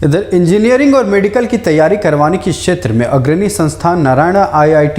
इधर इंजीनियरिंग और मेडिकल की तैयारी करवाने के क्षेत्र में अग्रणी संस्थान नारायण IIT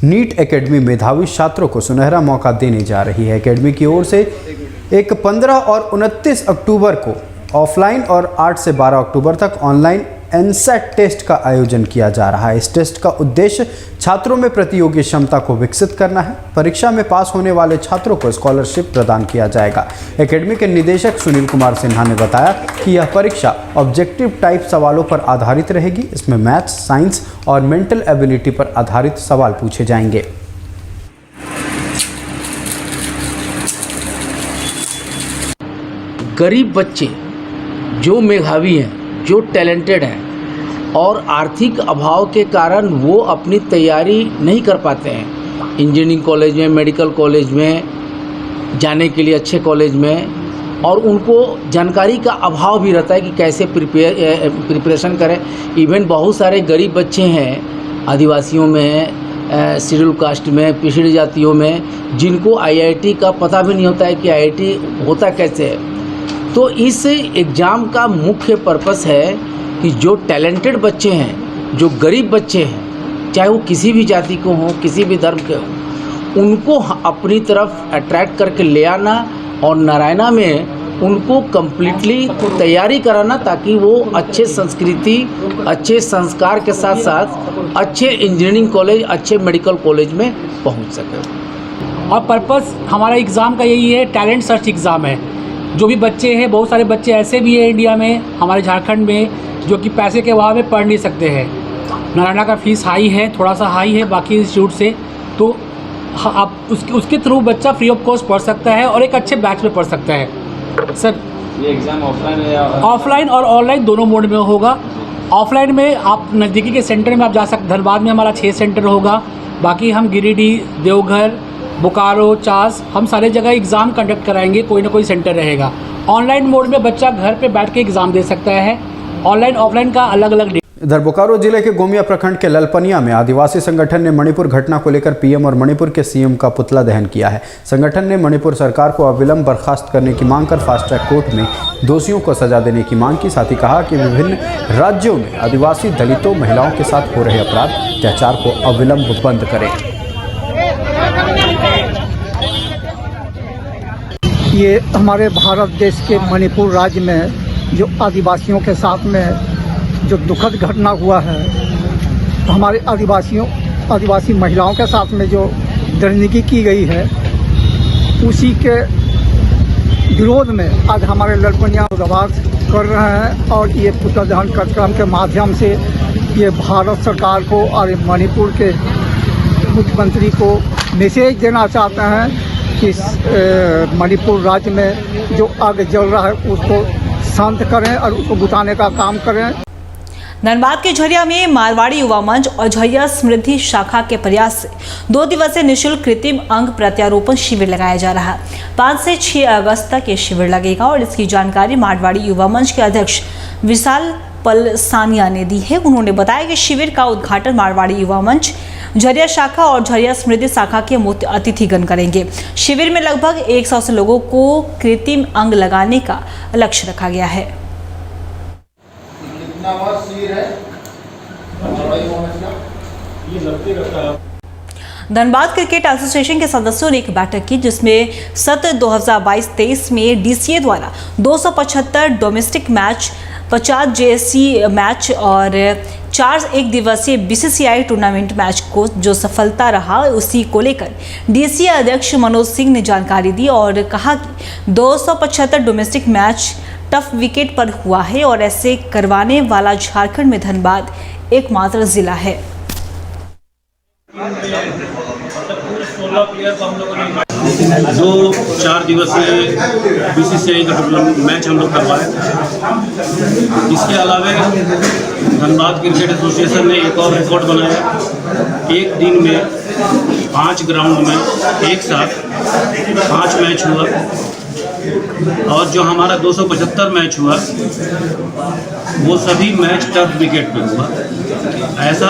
नीट एकेडमी मेधावी छात्रों को सुनहरा मौका देने जा रही है। एकेडमी की ओर से एक 15 और 29 अक्टूबर को ऑफलाइन और 8 से 12 अक्टूबर तक ऑनलाइन एनसेट टेस्ट का आयोजन किया जा रहा है। इस टेस्ट का उद्देश्य छात्रों में प्रतियोगी क्षमता को विकसित करना है। परीक्षा में पास होने वाले छात्रों को स्कॉलरशिप प्रदान किया जाएगा। एकेडमी के निदेशक सुनील कुमार सिन्हा ने बताया कि यह परीक्षा ऑब्जेक्टिव टाइप सवालों पर आधारित रहेगी। इसमें मैथ्स, साइंस और मेंटल एबिलिटी पर आधारित सवाल पूछे जाएंगे। गरीब बच्चे जो मेधावी हैं, जो टैलेंटेड हैं और आर्थिक अभाव के कारण वो अपनी तैयारी नहीं कर पाते हैं इंजीनियरिंग कॉलेज में, मेडिकल कॉलेज में जाने के लिए, अच्छे कॉलेज में, और उनको जानकारी का अभाव भी रहता है कि कैसे प्रिपरेशन करें। इवन बहुत सारे गरीब बच्चे हैं आदिवासियों में, शेड्यूल कास्ट में, पिछड़ी जातियों में, जिनको IIT का पता भी नहीं होता है कि IIT होता कैसे है। तो इस एग्ज़ाम का मुख्य पर्पस है कि जो टैलेंटेड बच्चे हैं, जो गरीब बच्चे हैं, चाहे वो किसी भी जाति को हों, किसी भी धर्म के हों, उनको अपनी तरफ अट्रैक्ट करके ले आना और नारायणा में उनको कम्प्लीटली तैयारी कराना, ताकि वो अच्छे संस्कृति, अच्छे संस्कार के साथ साथ अच्छे इंजीनियरिंग कॉलेज, अच्छे मेडिकल कॉलेज में पहुंच सके। और पर्पस हमारा एग्ज़ाम का यही है, टैलेंट सर्च एग्ज़ाम है। जो भी बच्चे हैं, बहुत सारे बच्चे ऐसे भी हैं इंडिया में, हमारे झारखंड में, जो कि पैसे के अभाव में पढ़ नहीं सकते हैं। नारायणा का फ़ीस हाई है, थोड़ा सा हाई है बाकी इंस्टीट्यूट से, तो आप उसके थ्रू बच्चा फ्री ऑफ कॉस्ट पढ़ सकता है और एक अच्छे बैच में पढ़ सकता है। सर, ये एग्ज़ाम ऑफलाइन है या ऑफलाइन और ऑनलाइन दोनों मोड में होगा। ऑफलाइन में आप नज़दीकी के सेंटर में आप जा सकते, धनबाद में हमारा 6 सेंटर होगा, बाकी हम गिरिडीह, देवघर, बोकारो, चास, हम सारे जगह एग्ज़ाम कंडक्ट कराएंगे, कोई ना कोई सेंटर रहेगा। ऑनलाइन मोड में बच्चा घर पे बैठ के एग्ज़ाम दे सकता है। ऑनलाइन ऑफलाइन का अलग अलग। इधर बोकारो जिले के गोमिया प्रखंड के ललपनिया में आदिवासी संगठन ने मणिपुर घटना को लेकर PM और मणिपुर के CM का पुतला दहन किया है। संगठन ने मणिपुर सरकार को अविलंब बर्खास्त करने की मांग कर फास्ट ट्रैक कोर्ट में दोषियों को सजा देने की मांग की। साथ ही कहा कि विभिन्न राज्यों में आदिवासी, दलितों, महिलाओं के साथ हो रहे अपराध, अत्याचार को अविलंब बंद करें। ये हमारे भारत देश के मणिपुर राज्य में जो आदिवासियों के साथ में जो दुखद घटना हुआ है, तो हमारे आदिवासी महिलाओं के साथ में जो दरिंदगी की गई है, उसी के विरोध में आज हमारे ललपनिया मुजाहरा कर रहे हैं। और ये पुतला दहन कार्यक्रम के माध्यम से ये भारत सरकार को और मणिपुर के मुख्यमंत्री को मैसेज देना चाहते हैं कि मणिपुर राज्य में जो आग जल रहा है उसको शांत करें और उसको बुझाने का काम करें। धनबाद के झरिया में मारवाड़ी युवा मंच और झरिया समृद्धि शाखा के प्रयास से 2 दिवसीय निःशुल्क कृत्रिम अंग प्रत्यारोपण शिविर लगाया जा रहा है। 5 से 6 अगस्त तक ये शिविर लगेगा और इसकी जानकारी मारवाड़ी युवा मंच के अध्यक्ष विशाल पलसानिया ने दी है। उन्होंने बताया कि शिविर का उद्घाटन मारवाड़ी युवा मंच, झरिया शाखा और झरिया समृद्धि शाखा के मुख्य अतिथिगण करेंगे। शिविर में लगभग 100 से लोगों को कृत्रिम अंग लगाने का लक्ष्य रखा गया है। धनबाद क्रिकेट एसोसिएशन के सदस्यों ने एक बैठक की, जिसमें सत्र 2022-23 में DCA द्वारा 275 डोमेस्टिक मैच, 50 JSC मैच और 4 एक दिवसीय BCCI टूर्नामेंट मैच को जो सफलता रहा, उसी को लेकर DCA अध्यक्ष मनोज सिंह ने जानकारी दी और कहा कि 275 डोमेस्टिक मैच टफ विकेट पर हुआ है और ऐसे करवाने वाला झारखंड में धनबाद एकमात्र जिला है। जो 4 दिवसीय BCCI का मैच हम लोग करवाए। इसके अलावा धनबाद क्रिकेट एसोसिएशन ने एक और रिकॉर्ड बनाया। एक दिन में 5 ग्राउंड में एक साथ 5 मैच हुआ और जो हमारा 275 मैच हुआ वो सभी मैच टफ विकेट पे हुआ। ऐसा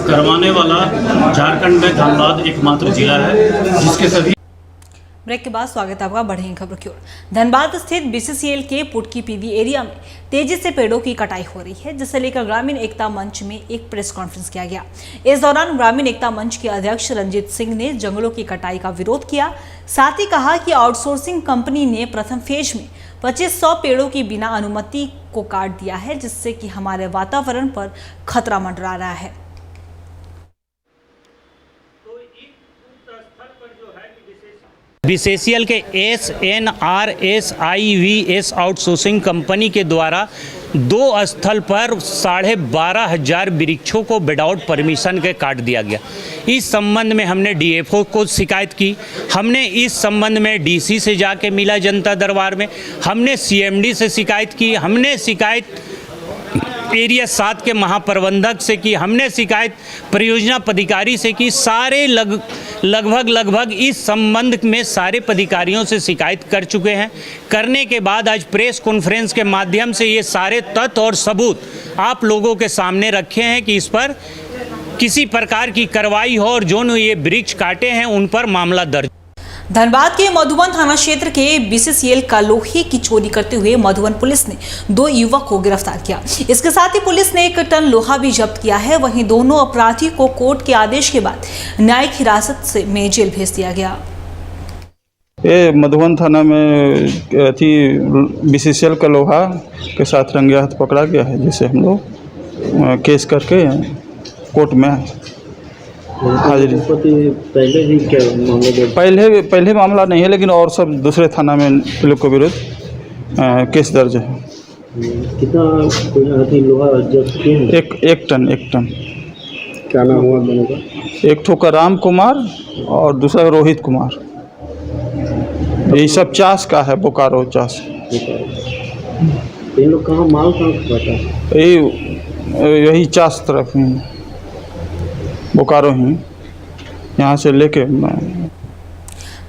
करवाने वाला झारखंड में धनबाद एकमात्र जिला है जिसके सभी ब्रेक के बाद स्वागत है आपका बढ़ेंगे खबरों की ओर। धनबाद स्थित बीसीसीएल के पुटकी पीवी एरिया में तेजी से पेड़ों की कटाई हो रही है, जिसे लेकर ग्रामीण एकता मंच में एक प्रेस कॉन्फ्रेंस किया गया। इस दौरान ग्रामीण एकता मंच के अध्यक्ष रंजीत सिंह ने जंगलों की कटाई का विरोध किया। साथ ही कहा कि आउटसोर्सिंग कंपनी ने प्रथम फेज में 2500 पेड़ों की बिना अनुमति को काट दिया है, जिससे कि हमारे वातावरण पर खतरा मंडरा रहा है। बीसीसीएल के SNRSIVS आउटसोर्सिंग कंपनी के द्वारा 2 स्थल पर 12,500 वृक्षों को विदाउट परमिशन के काट दिया गया। इस संबंध में हमने DFO को शिकायत की। हमने इस संबंध में DC से जाके मिला जनता दरबार में, हमने CMD से शिकायत की, हमने शिकायत एरिया 7 के महाप्रबंधक से की, हमने शिकायत परियोजना पदाधिकारी से की। सारे लगभग इस संबंध में सारे पदाधिकारियों से शिकायत कर चुके हैं। करने के बाद आज प्रेस कॉन्फ्रेंस के माध्यम से ये सारे तथ्य और सबूत आप लोगों के सामने रखे हैं कि इस पर किसी प्रकार की कार्रवाई हो और जो ये वृक्ष काटे हैं उन पर मामला दर्ज। धनबाद के मधुबन थाना क्षेत्र के बीसीसीएल का लोहे की चोरी करते हुए मधुबन पुलिस ने 2 युवक को गिरफ्तार किया। इसके साथ ही पुलिस ने 1 टन लोहा भी जब्त किया है। वहीं दोनों अपराधी को कोर्ट के आदेश के बाद न्यायिक हिरासत में जेल भेज दिया गया। ये मधुबन थाना में बीसीसीएल का लोहा के साथ रंगे हाथ पकड़ा गया है, जिसे हम लोग केस करके कोर्ट में हाजिरी। पहले भी क्या मामला पहले मामला नहीं है, लेकिन और सब दूसरे थाना में लोग के विरुद्ध केस दर्ज है। कितना लोहा जब्त किए हैं? एक टन। क्या नाम हुआ दोनों का? एक ठो का राम कुमार और दूसरा रोहित कुमार। ये सब चास का है, बोकारो चास। इन लोग कहाँ माल कहाँ यही चास तरफ ही, बोकारो ही, यहाँ से लेके।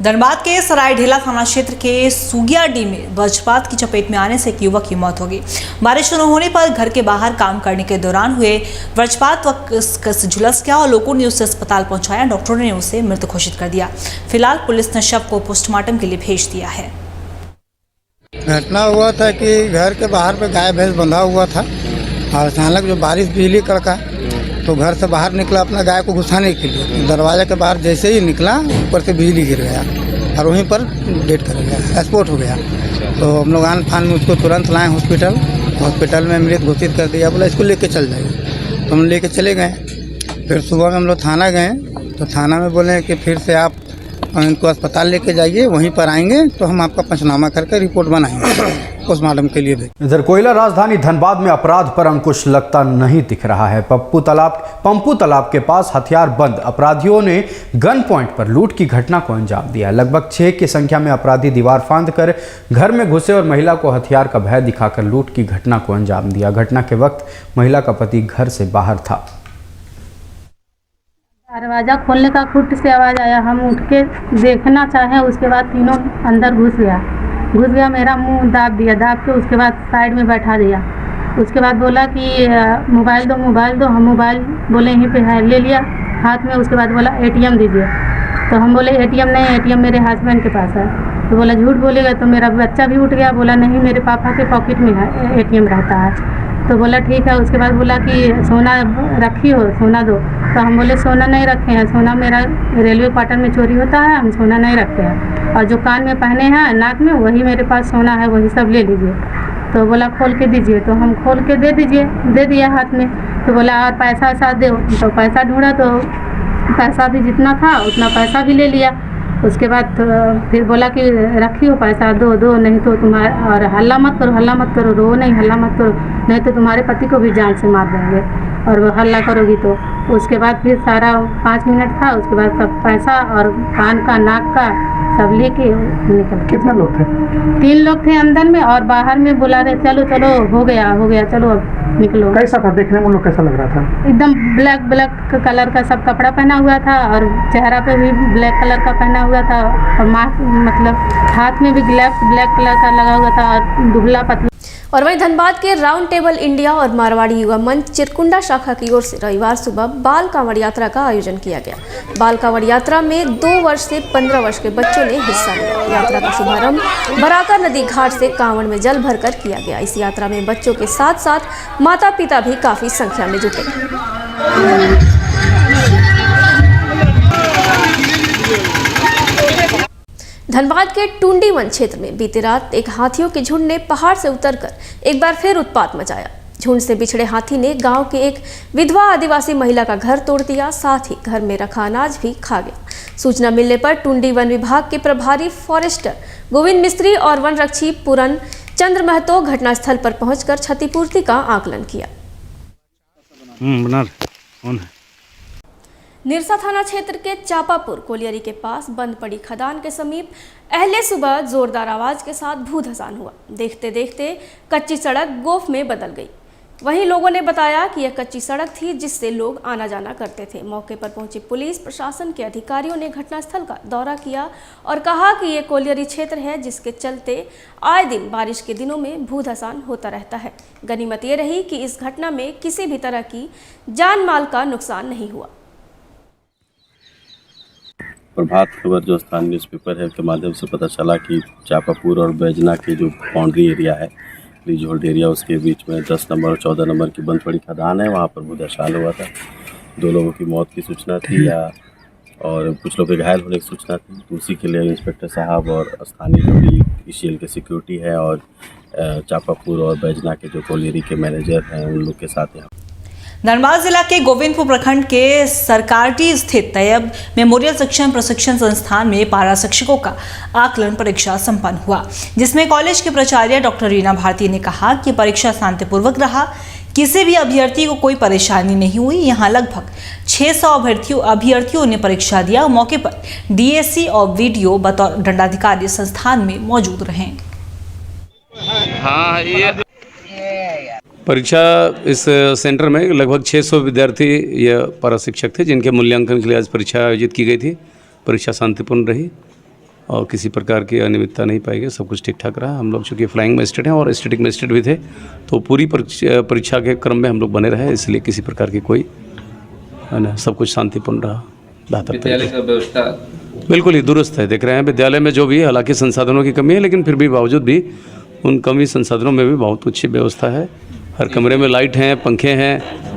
धनबाद के सरायढेला थाना क्षेत्र के सुगियाडी में वज्रपात की चपेट में आने से एक युवक की मौत हो गई। बारिश शुरू होने पर घर के बाहर काम करने के दौरान हुए वज्रपात वक्त झुलस गया और लोगों ने उसे अस्पताल पहुंचाया। डॉक्टरों ने उसे मृत घोषित कर दिया। फिलहाल पुलिस ने शव को पोस्टमार्टम के लिए भेज दिया है। घटना हुआ था कि घर के बाहर पे गाय भैंस बंधा हुआ था और अचानक जो बारिश बिजली कड़का तो घर से बाहर निकला अपना गाय को घुसाने के लिए। दरवाजे के बाहर जैसे ही निकला ऊपर से बिजली गिर गया और वहीं पर डेड कर गया, स्पॉट हो गया। तो हम लोग आन फान में उसको तुरंत लाए हॉस्पिटल में मृत घोषित कर दिया। बोला इसको लेके चल जाइए, तो हम लेके चले गए। फिर सुबह में हम लोग थाना गए तो थाना में बोले कि फिर से आप इनको अस्पताल लेके जाइए, वहीं पर आएंगे तो हम आपका पंचनामा करके रिपोर्ट बनाएंगे पोस्टमार्टम के लिए भी। इधर कोयला राजधानी धनबाद में अपराध पर अंकुश लगता नहीं दिख रहा है। पंपू तालाब के पास हथियार बंद अपराधियों ने गन पॉइंट पर लूट की घटना को अंजाम दिया। लगभग 6 की संख्या में अपराधी दीवार फांदकर घर में घुसे और महिला को हथियार का भय दिखाकर लूट की घटना को अंजाम दिया। घटना के वक्त महिला का पति घर से बाहर था। दरवाज़ा खोलने का खुट से आवाज़ आया, हम उठ के देखना चाहे, उसके बाद तीनों अंदर घुस गया। मेरा मुंह दाब के उसके बाद साइड में बैठा दिया। उसके बाद बोला कि मोबाइल दो। हम मोबाइल बोले यहीं पे है, ले लिया हाथ में। उसके बाद बोला ATM दीजिए। तो हम बोले ATM नहीं, ATM मेरे हस्बैंड के पास है। तो बोला झूठ बोलेगा। तो मेरा बच्चा भी उठ गया, बोला नहीं मेरे पापा के पॉकेट में है ATM रहता है। तो बोला ठीक है। उसके बाद बोला कि सोना रखी हो, सोना दो। तो हम बोले सोना नहीं रखे हैं, सोना मेरा रेलवे क्वार्टर में चोरी होता है, हम सोना नहीं रखते हैं। और जो कान में पहने हैं नाक में वही मेरे पास सोना है, वही सब ले लीजिए। तो बोला खोल के दीजिए। तो हम खोल के दे दिया हाथ में। तो बोला और पैसा ऐसा दो। तो पैसा ढूंढा तो पैसा भी जितना था उतना पैसा भी ले लिया। उसके बाद फिर बोला कि रखी हो पैसा, दो नहीं तो तुम्हारे, और हल्ला मत करो, रो नहीं, हल्ला मत करो, नहीं तो तुम्हारे पति को भी जान से मार देंगे और वो हल्ला करोगी तो। उसके बाद फिर सारा 5 मिनट था। उसके बाद सब पैसा और कान का नाक का सब लेके निकल। कितने लोग थे? 3 लोग थे अंदर में और बाहर में बुला रहे चलो हो गया चलो अब निकलो। कैसा था देखने में, लोग कैसा लग रहा था? एकदम ब्लैक कलर का सब कपड़ा पहना हुआ था और चेहरा पे भी ब्लैक कलर का पहना हुआ था और मास्क, मतलब हाथ में भी ग्लव्स ब्लैक कलर का लगा हुआ था और दुबला पतला। और वहीं धनबाद के राउंड टेबल इंडिया और मारवाड़ी युवा मंच चिरकुंडा शाखा की ओर से रविवार सुबह बाल कांवड़ यात्रा का आयोजन किया गया। बाल कांवड़ यात्रा में 2 वर्ष से 15 वर्ष के बच्चों ने हिस्सा लिया। यात्रा का शुभारंभ बराकर नदी घाट से कांवड़ में जल भरकर किया गया। इस यात्रा में बच्चों के साथ साथ माता पिता भी काफी संख्या में जुटे। धनबाद के टुंडी वन क्षेत्र में बीती रात एक हाथियों के झुंड ने पहाड़ से उतरकर एक बार फिर उत्पात मचाया। झुंड से बिछड़े हाथी ने गांव के एक विधवा आदिवासी महिला का घर तोड़ दिया, साथ ही घर में रखा अनाज भी खा गया। सूचना मिलने पर टुंडी वन विभाग के प्रभारी फॉरेस्टर गोविंद मिस्त्री और वन रक्षी पूरन चंद्र महतो घटनास्थल पर पहुंचकर क्षतिपूर्ति का आकलन किया। निरसा थाना क्षेत्र के चापापुर कोलियरी के पास बंद पड़ी खदान के समीप अहले सुबह जोरदार आवाज के साथ भूधसान हुआ। देखते देखते कच्ची सड़क गोफ में बदल गई। वहीं लोगों ने बताया कि यह कच्ची सड़क थी जिससे लोग आना जाना करते थे। मौके पर पहुंची पुलिस प्रशासन के अधिकारियों ने घटनास्थल का दौरा किया और कहा कि ये कोलियरी क्षेत्र है जिसके चलते आए दिन बारिश के दिनों में भूधसान होता रहता है। गनीमत ये रही कि इस घटना में किसी भी तरह की जान माल का नुकसान नहीं हुआ। प्रभात खबर जो स्थानीय न्यूज़पेपर है के माध्यम से पता चला कि चापापुर और बैजना के जो बाउंड्री एरिया है, लीज होल्ड एरिया, उसके बीच में 10 नंबर और 14 नंबर की बंद पड़ी खदान है। वहाँ पर भूधसान हुआ था। 2 लोगों की मौत की सूचना थी और कुछ लोग घायल होने की सूचना थी। तो उसी के लिए इंस्पेक्टर साहब और स्थानीय जो भी ईसीएल के सिक्योरिटी है और चापापुर और बैजना के जो कोलियरी के मैनेजर हैं उन लोग के साथ यहाँ धनबाद जिला के गोविंदपुर प्रखंड के सरकारटी स्थित तैयब मेमोरियल शिक्षण प्रशिक्षण संस्थान में पारा शिक्षकों का आकलन परीक्षा संपन्न हुआ, जिसमें कॉलेज के प्राचार्य डॉक्टर रीना भारती ने कहा कि परीक्षा शांतिपूर्वक रहा, किसी भी अभ्यर्थी को कोई परेशानी नहीं हुई। यहाँ लगभग 600 अभ्यर्थियों ने परीक्षा दिया। मौके पर डीएससी और वीडियो बतौर दंडाधिकारी संस्थान में मौजूद रहे। परीक्षा इस सेंटर में लगभग 600 विद्यार्थी या पारा शिक्षक थे जिनके मूल्यांकन के लिए आज परीक्षा आयोजित की गई थी। परीक्षा शांतिपूर्ण रही और किसी प्रकार की अनियमितता नहीं पाई गई। सब कुछ ठीक ठाक रहा। हम लोग चूँकि फ्लाइंग मजिस्ट्रेट हैं और स्टैटिक मजिस्ट्रेट भी थे, तो पूरी परीक्षा के क्रम में हम लोग बने रहे, इसलिए किसी प्रकार की कोई सब कुछ शांतिपूर्ण रहा। विद्यालय का व्यवस्था बिल्कुल ही दुरुस्त है। देख रहे हैं विद्यालय में जो भी है, हालांकि संसाधनों की कमी है, लेकिन फिर भी बावजूद भी उन कमी संसाधनों में भी बहुत अच्छी व्यवस्था है। हर कमरे में लाइट हैं, पंखे हैं